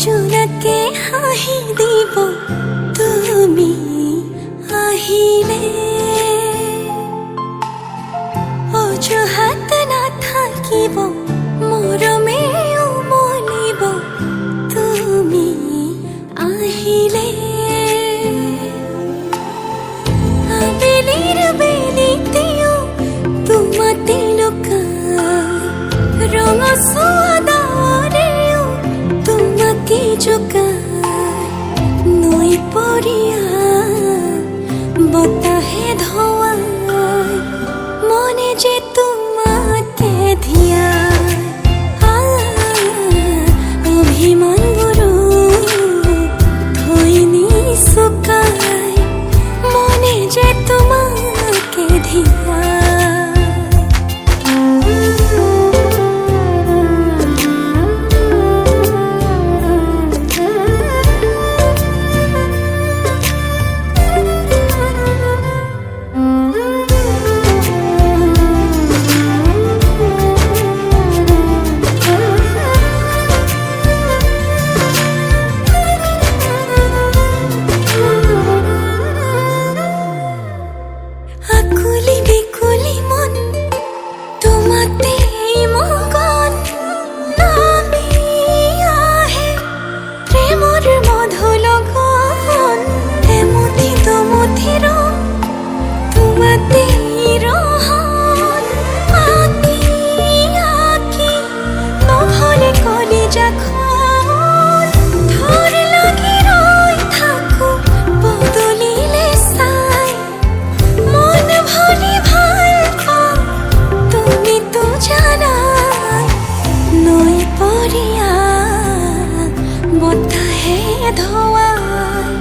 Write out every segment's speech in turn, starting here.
জোনাকে হাঁহি দিব তুমি আহিলে, অজুহাত নাথাকিব মৰমে উমলিব তুমি আহিলে। আবেলিৰ বেলিতেও তোমাতে লুকাই, ৰঙচুৱা ডাৱৰেও তোমাকে জোকাই, নৈ পৰিয়া বতাহে ধোৱাই মনে যে তোমাকে ধিয়াই, অভিমানবোৰো থৈ নিচুকাই মনে যে তোমাকে ধিয়াই। আকুলি বিকুলি মন তোমাতেই মগন, নামি আহে প্ৰেমৰ মধু লগন, এমুঠি দুমুঠি ৰং তোমাতেই ৰহন, আঁকি আঁকি নহলে কলিজাখন ধৰ লাগি ৰৈ থাকো বদলিলে চাই, মন ভৰি ভাল পাওঁ তুমিতো জানাই, নৈ পৰিয়া বতাহে ধোৱাই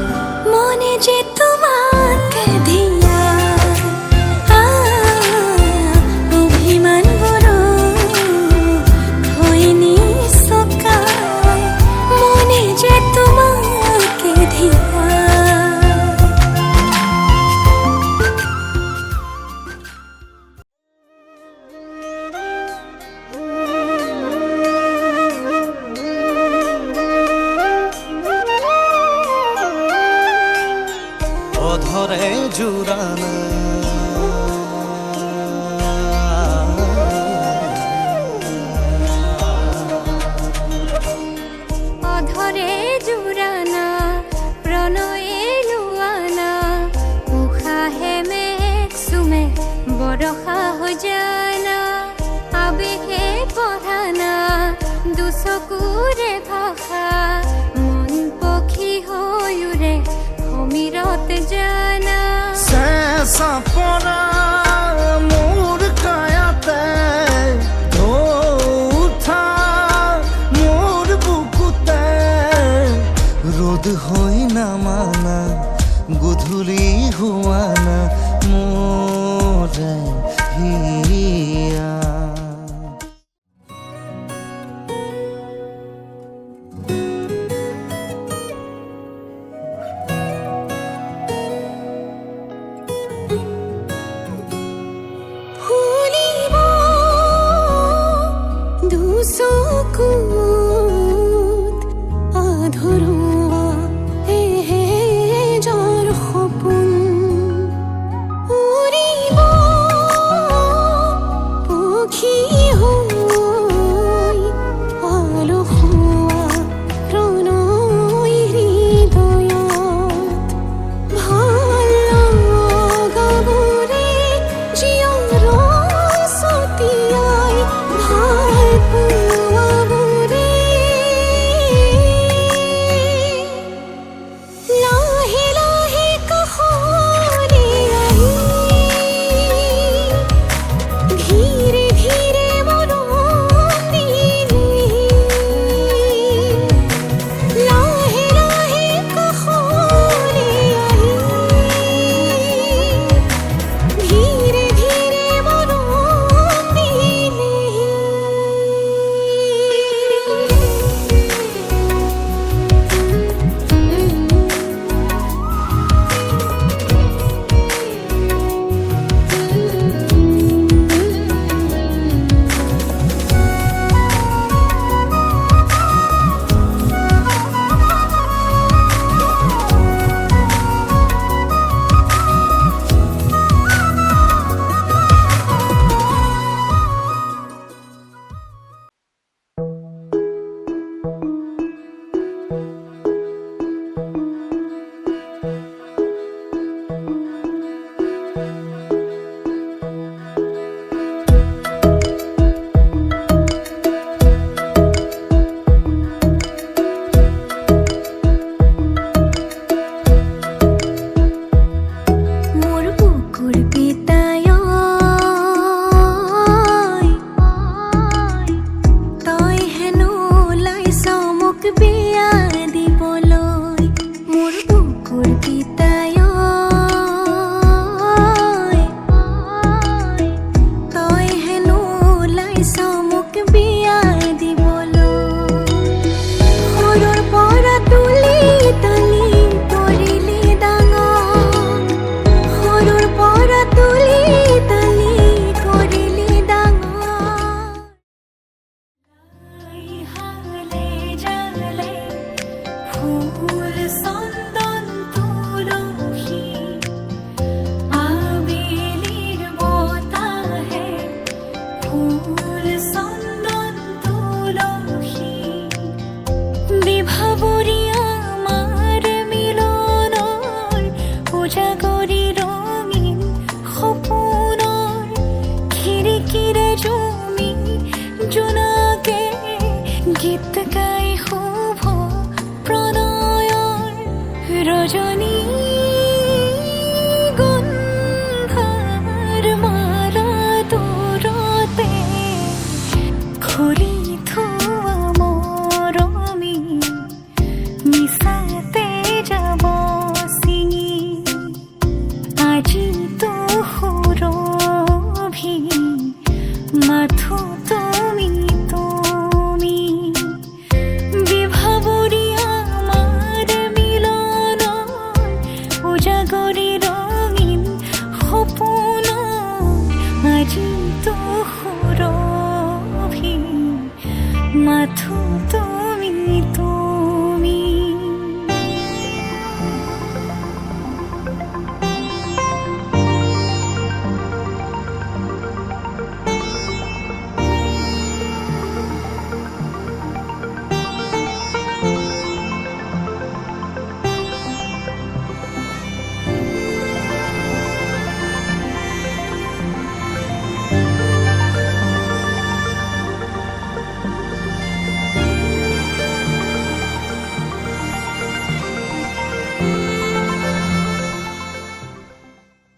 মনে যে তোমাকে ধিয়াই, অভিমানবোৰো থৈ নিচুকাই মনে যে তোমাকে ধিয়াই। অধরে জুরানা অধরে জুরানা প্রণয়ে লুয়ানা, উশাহে মেঘ চুমে বৰষা হৈ জানা, আবেগে পঢ়ানা দুচকুৰে ভাষা, মন পক্ষী হৈ উৰে সমীৰত জানা। শেষা পৰা মোৰ কায়াতে উঠা মোৰ বুকুতে ৰ'দ হৈ নামানা, গধূলি হোৱানা মোৰে